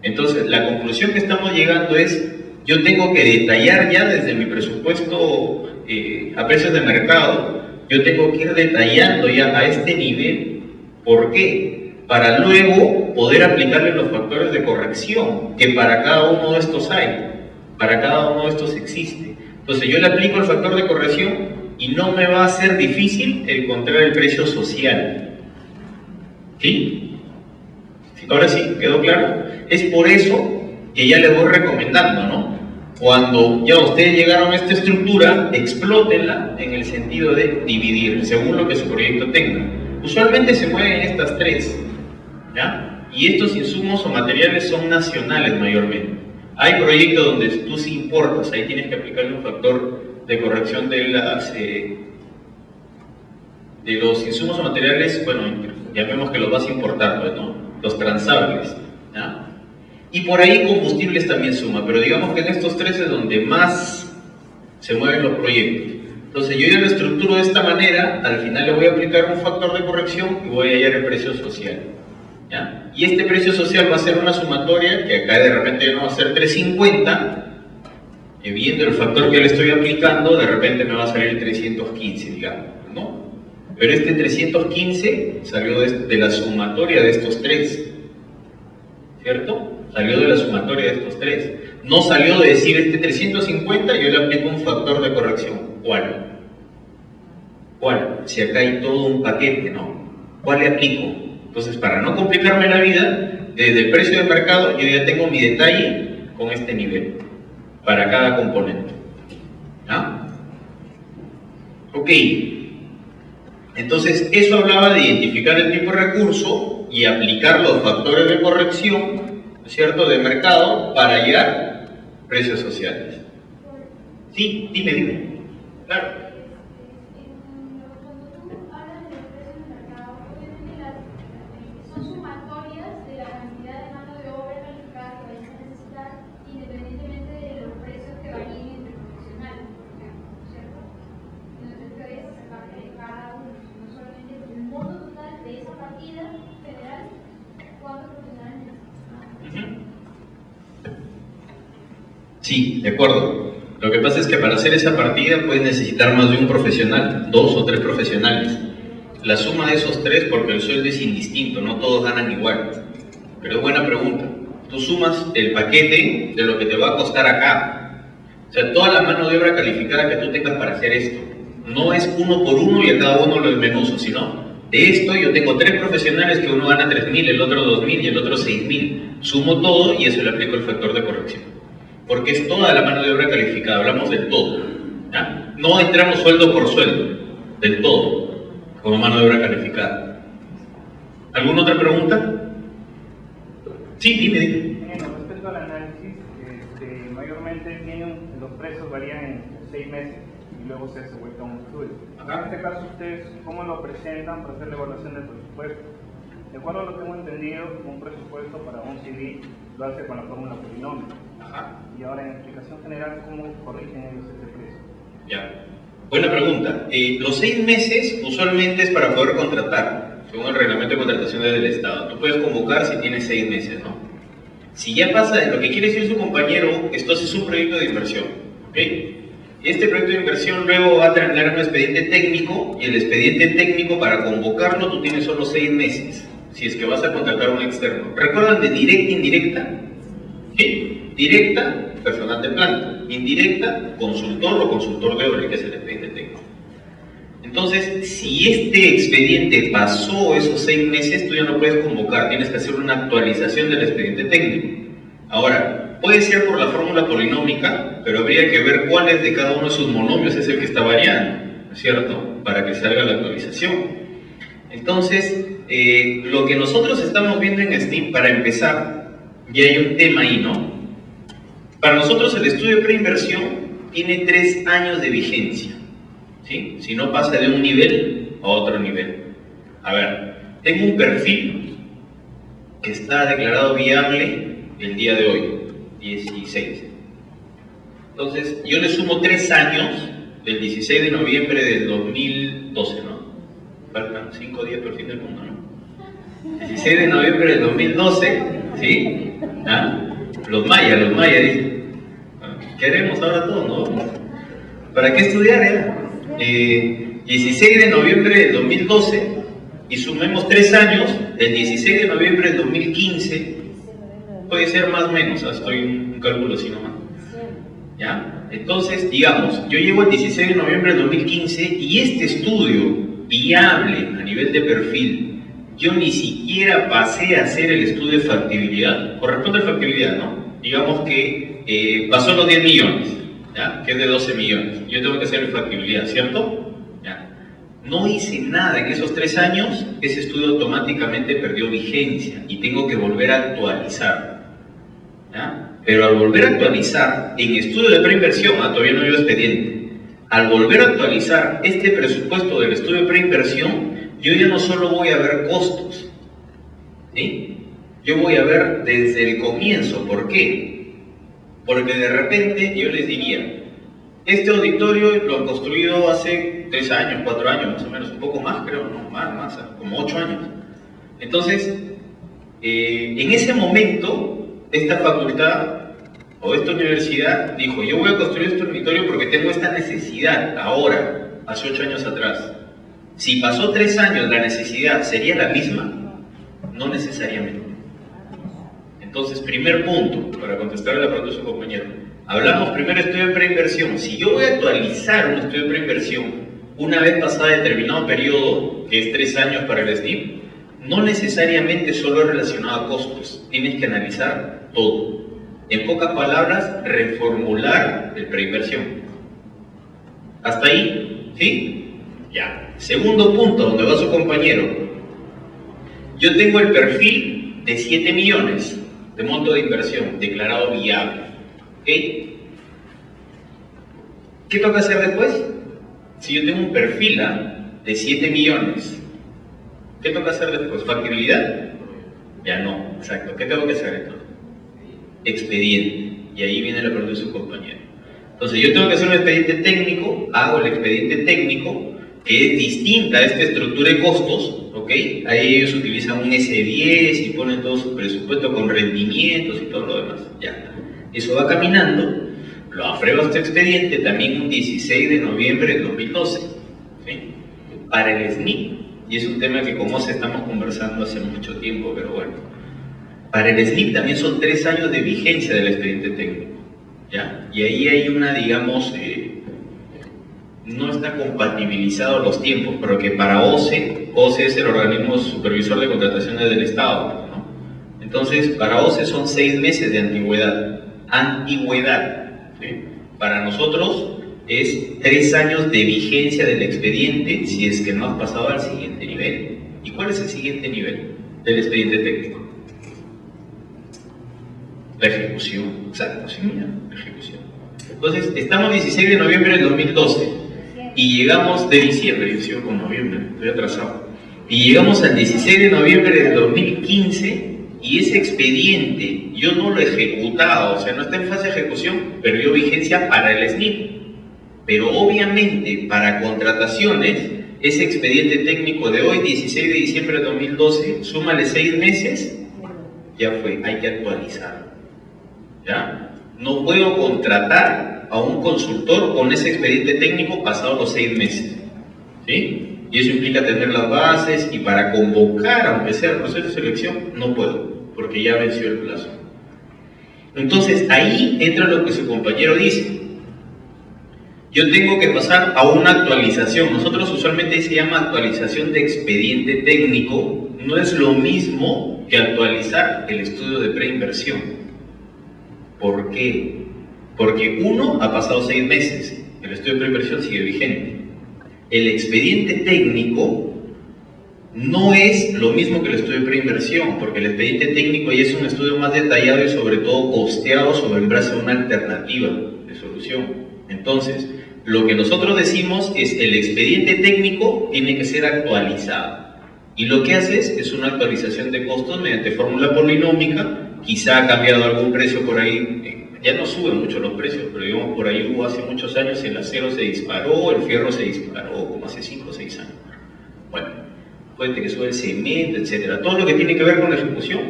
Entonces, la conclusión que estamos llegando es, yo tengo que detallar ya desde mi presupuesto a precios de mercado, yo tengo que ir detallando ya a este nivel. ¿Por qué? Para luego poder aplicarle los factores de corrección, que para cada uno de estos hay, para cada uno de estos existe. Entonces, yo le aplico el factor de corrección y no me va a ser difícil encontrar el precio social. ¿Sí? Ahora sí, ¿quedó claro? Es por eso que ya les voy recomendando, ¿no? Cuando ya ustedes llegaron a esta estructura, explótenla en el sentido de dividir, según lo que su proyecto tenga. Usualmente se mueven estas tres, ¿ya? Y estos insumos o materiales son nacionales mayormente. Hay proyectos donde tú sí importas, ahí tienes que aplicarle un factor de corrección de los insumos o materiales, bueno, llamemos que los vas a importar, pues, ¿no? Los transables, ¿ya? Y por ahí combustibles también suma, pero digamos que en estos tres es donde más se mueven los proyectos. Entonces yo ya lo estructuro de esta manera, al final le voy a aplicar un factor de corrección y voy a hallar el precio social. ¿Ya? Y este precio social va a ser una sumatoria que acá de repente no va a ser 350, y viendo el factor que le estoy aplicando, de repente me va a salir 315, digamos, ¿no? Pero este 315 salió de la sumatoria de estos tres, ¿cierto? Salió de la sumatoria de estos tres. No salió de decir este 350, yo le aplico un factor de corrección. ¿Cuál? ¿Cuál? Si acá hay todo un paquete, ¿no? ¿Cuál le aplico? Entonces, para no complicarme la vida, desde el precio de mercado, yo ya tengo mi detalle con este nivel, para cada componente. ¿Ah? Ok. Entonces, eso hablaba de identificar el tipo de recurso y aplicar los factores de corrección, ¿cierto?, de mercado para hallar precios sociales. Sí, dime. Claro. Sí, de acuerdo. Lo que pasa es que para hacer esa partida puedes necesitar más de un profesional, 2 o 3 profesionales. La suma de esos 3, porque el sueldo es indistinto, no todos ganan igual. Pero es buena pregunta. Tú sumas el paquete de lo que te va a costar acá. O sea, toda la mano de obra calificada que tú tengas para hacer esto. No es uno por uno y a cada uno lo desmenuzo, sino de esto yo tengo 3 profesionales que uno gana 3.000, el otro 2.000 y el otro 6.000. Sumo todo y eso le aplico el factor de corrección. Porque es toda la mano de obra calificada, hablamos del todo. ¿Ya? No entramos sueldo por sueldo, del todo, como mano de obra calificada. ¿Alguna otra pregunta? Sí, dime. Respecto al análisis, mayormente los precios varían en 6 meses y luego se vuelve a un estudio. En este caso, ¿ustedes cómo lo presentan para hacer la evaluación del presupuesto? De acuerdo a lo que hemos entendido, un presupuesto para un CD lo hace con la fórmula polinómica. Y ahora en explicación general, ¿cómo corrigen ellos ese precio? Ya, buena pregunta. Los 6 meses usualmente es para poder contratar, según el reglamento de contrataciones del Estado. Tú puedes convocar si tienes 6 meses, ¿no? Si ya pasa de lo que quiere decir su compañero, esto es un proyecto de inversión, ¿ok? Este proyecto de inversión luego va a tener un expediente técnico, y el expediente técnico para convocarlo tú tienes solo 6 meses, si es que vas a contratar a un externo. ¿Recuerdan de directa e indirecta? ¿Sí? Directa, personal de planta. Indirecta, consultor o consultor de obra, que es el expediente técnico. Entonces, si este expediente pasó esos 6 meses, tú ya no puedes convocar, tienes que hacer una actualización del expediente técnico. Ahora, puede ser por la fórmula polinómica, pero habría que ver cuáles de cada uno de sus monomios es el que está variando, ¿no es cierto?, para que salga la actualización. Entonces, lo que nosotros estamos viendo en SNIP, para empezar, ya hay un tema ahí, ¿no? Para nosotros el estudio de preinversión tiene 3 años de vigencia, ¿sí? Si no pasa de un nivel a otro nivel. A ver, tengo un perfil que está declarado viable el día de hoy, 16. Entonces, yo le sumo 3 años del 16 de noviembre del 2012, ¿no? Faltan 5 días por el fin del mundo, ¿no? 16 de noviembre del 2012, ¿sí? ¿Ah? Los mayas dicen, ¿qué haremos ahora todos, no? ¿Para qué estudiar, 16 de noviembre del 2012 y sumemos 3 años, del 16 de noviembre del 2015, puede ser más o menos, estoy un cálculo así nomás. ¿Ya? Entonces, digamos, yo llego el 16 de noviembre del 2015 y este estudio viable a nivel de perfil, yo ni siquiera pasé a hacer el estudio de factibilidad. Corresponde a factibilidad, ¿no? Digamos que pasó los 10 millones, ¿ya? Que es de 12 millones. Yo tengo que hacer la factibilidad, ¿cierto? ¿Ya? No hice nada en esos 3 años, ese estudio automáticamente perdió vigencia y tengo que volver a actualizar. ¿Ya? Pero al volver a actualizar, en estudio de preinversión, todavía no hay expediente, al volver a actualizar este presupuesto del estudio de preinversión, yo ya no solo voy a ver costos, ¿sí? Yo voy a ver desde el comienzo. ¿Por qué? Porque de repente yo les diría, Este auditorio lo han construido hace 3 años, 4 años, más o menos, un poco más, creo, no, más, como 8 años. Entonces, en ese momento, esta facultad o esta universidad dijo, yo voy a construir este auditorio porque tengo esta necesidad ahora, hace 8 años atrás. Si pasó 3 años, ¿la necesidad sería la misma? No necesariamente. Entonces, primer punto, para contestar a la pregunta de su compañero. Hablamos primero de estudio de preinversión. Si yo voy a actualizar un estudio de preinversión una vez pasada determinado periodo, que es 3 años para el SNIP, no necesariamente solo es relacionado a costos. Tienes que analizar todo. En pocas palabras, reformular el preinversión. ¿Hasta ahí? ¿Sí? Ya. Segundo punto, donde va su compañero. Yo tengo el perfil de 7 millones de monto de inversión declarado viable. ¿Ok? ¿Qué toca hacer después? Si yo tengo un perfil de 7 millones, ¿qué toca hacer después? ¿Factibilidad? Ya no, exacto. ¿Qué tengo que hacer entonces? Expediente. Y ahí viene la pregunta de su compañero. Entonces yo tengo que hacer un expediente técnico, hago el expediente técnico, que es distinta a esta estructura de costos, ¿ok? Ahí ellos utilizan un S10 y ponen todo su presupuesto con rendimientos y todo lo demás. Ya. Eso va caminando, lo aprueba este expediente también un 16 de noviembre de 2012, ¿sí? Para el SNIP, y es un tema que como se estamos conversando hace mucho tiempo, pero bueno. Para el SNIP también son 3 años de vigencia del expediente técnico, ¿ya? Y ahí hay una, digamos, no está compatibilizado los tiempos, pero que para OCE es el organismo supervisor de contrataciones del Estado, ¿no? Entonces, para OCE son 6 meses de antigüedad, ¿sí? Para nosotros es 3 años de vigencia del expediente si es que no has pasado al siguiente nivel. ¿Y cuál es el siguiente nivel del expediente técnico? La ejecución, exacto, sí, mira, la ejecución. Entonces, estamos 16 de noviembre del 2012 y llegamos de diciembre, yo sigo con noviembre, estoy atrasado, y llegamos al 16 de noviembre del 2015 y ese expediente yo no lo he ejecutado, o sea, no está en fase de ejecución, pero dio vigencia para el SNIP. Pero obviamente para contrataciones, ese expediente técnico de hoy, 16 de diciembre de 2012, súmale 6 meses, ya fue, hay que actualizarlo. ¿Ya? No puedo contratar a un consultor con ese expediente técnico pasado los 6 meses. ¿Sí? Y eso implica tener las bases y para convocar, aunque sea el proceso de selección, no puedo, porque ya venció el plazo. Entonces, ahí entra lo que su compañero dice. Yo tengo que pasar a una actualización. Nosotros usualmente se llama actualización de expediente técnico. No es lo mismo que actualizar el estudio de preinversión. ¿Por qué? Porque uno ha pasado 6 meses, el estudio de preinversión sigue vigente. El expediente técnico no es lo mismo que el estudio de preinversión, porque el expediente técnico ya es un estudio más detallado y sobre todo costeado sobre el base de una alternativa de solución. Entonces, lo que nosotros decimos es el expediente técnico tiene que ser actualizado. Y lo que haces es una actualización de costos mediante fórmula polinómica. Quizá ha cambiado algún precio por ahí, ya no suben mucho los precios, pero digamos por ahí hubo hace muchos años el acero se disparó, el fierro se disparó, como hace 5 o 6 años. Bueno, puede que sube el cemento, etcétera. Todo lo que tiene que ver con la ejecución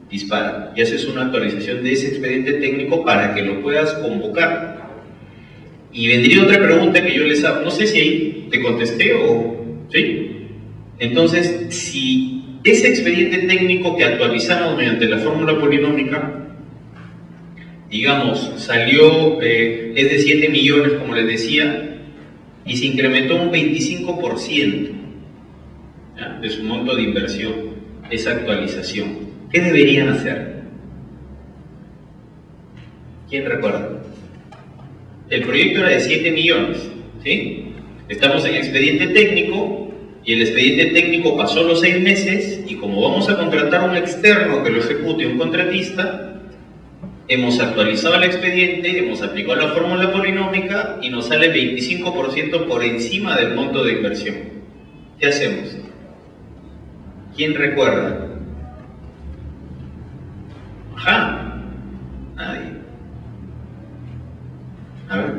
dispara y haces una actualización de ese expediente técnico para que lo puedas convocar. Y vendría otra pregunta que yo les hago, no sé si ahí te contesté o... ¿sí? Entonces, si ese expediente técnico que actualizamos mediante la fórmula polinómica, digamos, salió, es de 7 millones, como les decía, y se incrementó un 25%, ¿ya?, de su monto de inversión, esa actualización. ¿Qué deberían hacer? ¿Quién recuerda? El proyecto era de 7 millones, ¿sí? Estamos en expediente técnico, y el expediente técnico pasó los 6 meses y como vamos a contratar a un externo que lo ejecute, un contratista, hemos actualizado el expediente, hemos aplicado la fórmula polinómica y nos sale 25% por encima del monto de inversión. ¿Qué hacemos? ¿Quién recuerda? Ajá. Nadie. A ver.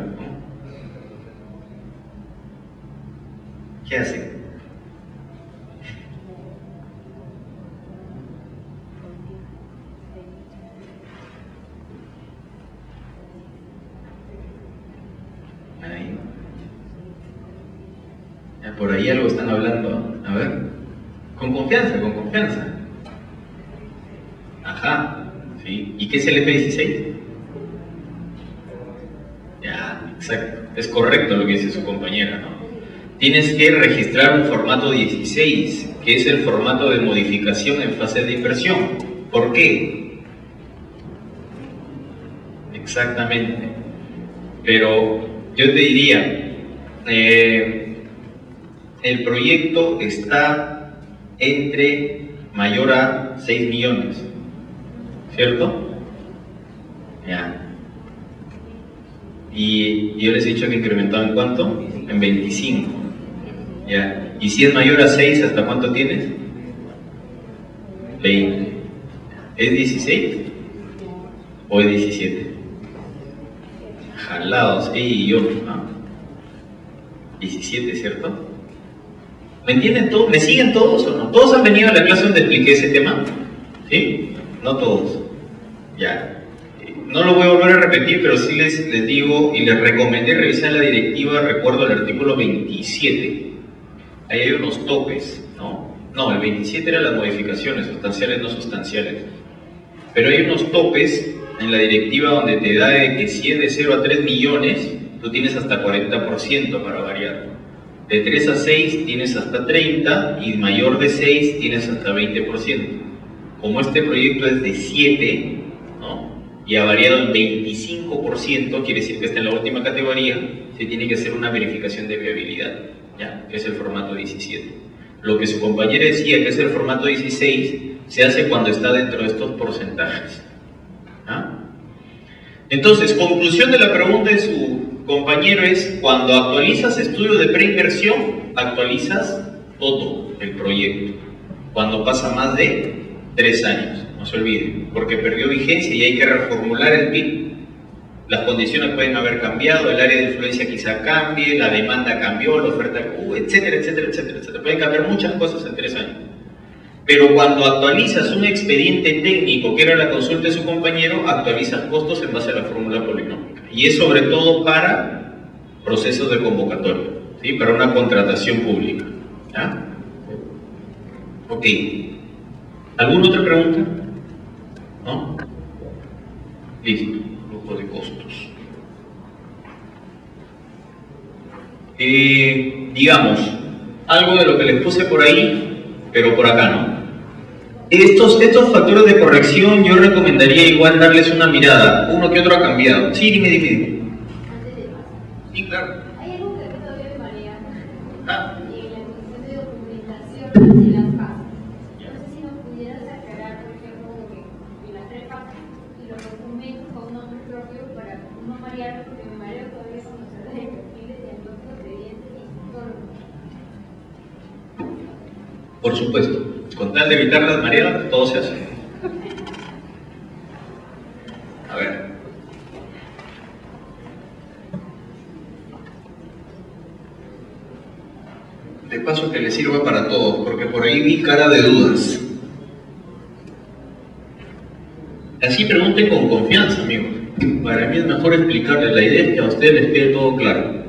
Por ahí algo están hablando. A ver. Con confianza, con confianza. Ajá. ¿Sí? ¿Y qué es el F16? Ya, exacto. Es correcto lo que dice su compañera, ¿no? Tienes que registrar un formato 16, que es el formato de modificación en fase de inversión. ¿Por qué? Exactamente. Pero yo te diría, el proyecto está entre mayor a 6 millones, ¿cierto? Ya. Y yo les he dicho que incrementado en cuánto? En 25. ¿Ya? Y si es mayor a 6, ¿hasta cuánto tienes? 20. ¿Es 16? ¿O es 17? Jalados, ella y yo, ¿no? 17, ¿cierto? ¿Me entienden todos? ¿Me siguen todos o no? ¿Todos han venido a la clase donde expliqué ese tema? ¿Sí? No todos. Ya. No lo voy a volver a repetir, pero sí les digo y les recomendé revisar la directiva, recuerdo el artículo 27. Ahí hay unos topes, ¿no? No, el 27 eran las modificaciones, sustanciales, no sustanciales. Pero hay unos topes en la directiva donde te da de que si es de 0 a 3 millones, tú tienes hasta 40% para variar. De 3 a 6 tienes hasta 30 y mayor de 6 tienes hasta 20%. Como este proyecto es de 7, ¿no? Y ha variado en 25%, quiere decir que está en la última categoría, se tiene que hacer una verificación de viabilidad, ¿ya? Que es el formato 17. Lo que su compañera decía, que es el formato 16, se hace cuando está dentro de estos porcentajes. ¿Ah? Entonces, conclusión de la pregunta de su compañero es, cuando actualizas estudio de preinversión, actualizas todo el proyecto. Cuando pasa más de 3 años, no se olviden, porque perdió vigencia y hay que reformular el PIB. Las condiciones pueden haber cambiado, el área de influencia quizá cambie, la demanda cambió, la oferta, etcétera, etcétera, etcétera, etcétera. Pueden cambiar muchas cosas en 3 años. Pero cuando actualizas un expediente técnico, que era la consulta de su compañero, actualizas costos en base a la fórmula polinómica. Y es sobre todo para procesos de convocatoria, ¿sí? Para una contratación pública. ¿Ya? Ok. ¿Alguna otra pregunta? ¿No? Listo. Grupo de costos. Digamos, algo de lo que les puse por ahí, pero por acá no. Estos factores de corrección yo recomendaría igual darles una mirada. Uno que otro ha cambiado. Sí, dime. Sí, claro. Hay algo que todavía varía en la cuestión de documentación de las fases. No sé si nos pudieras aclarar, por ejemplo, que en las 3 fases y los documentos con nombre propio para no marear, porque me mareo todavía con los cerdos de perfiles, diagnósticos, expedientes y todo lo demás. Por supuesto. Con tal de evitar las mareas, todo se hace. A ver. De paso que les sirva para todos, porque por ahí vi cara de dudas. Así pregunten con confianza, amigos. Para mí es mejor explicarles. La idea es que a ustedes les quede todo claro.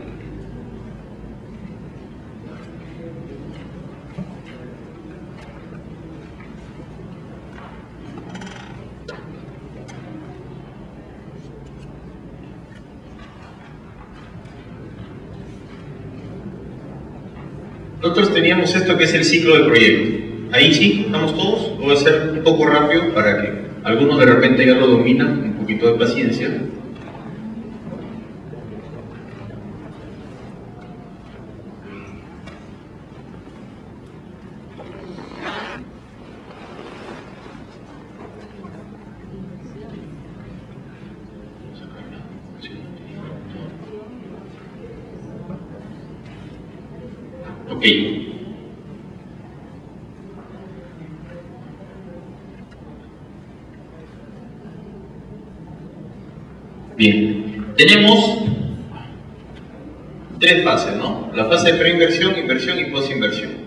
Nosotros teníamos esto que es el ciclo de proyecto. Ahí sí, estamos todos. Voy a ser un poco rápido para que algunos de repente ya lo dominan. Un poquito de paciencia. Ok. Bien. Tenemos 3 fases, ¿no? La fase de preinversión, inversión y posinversión.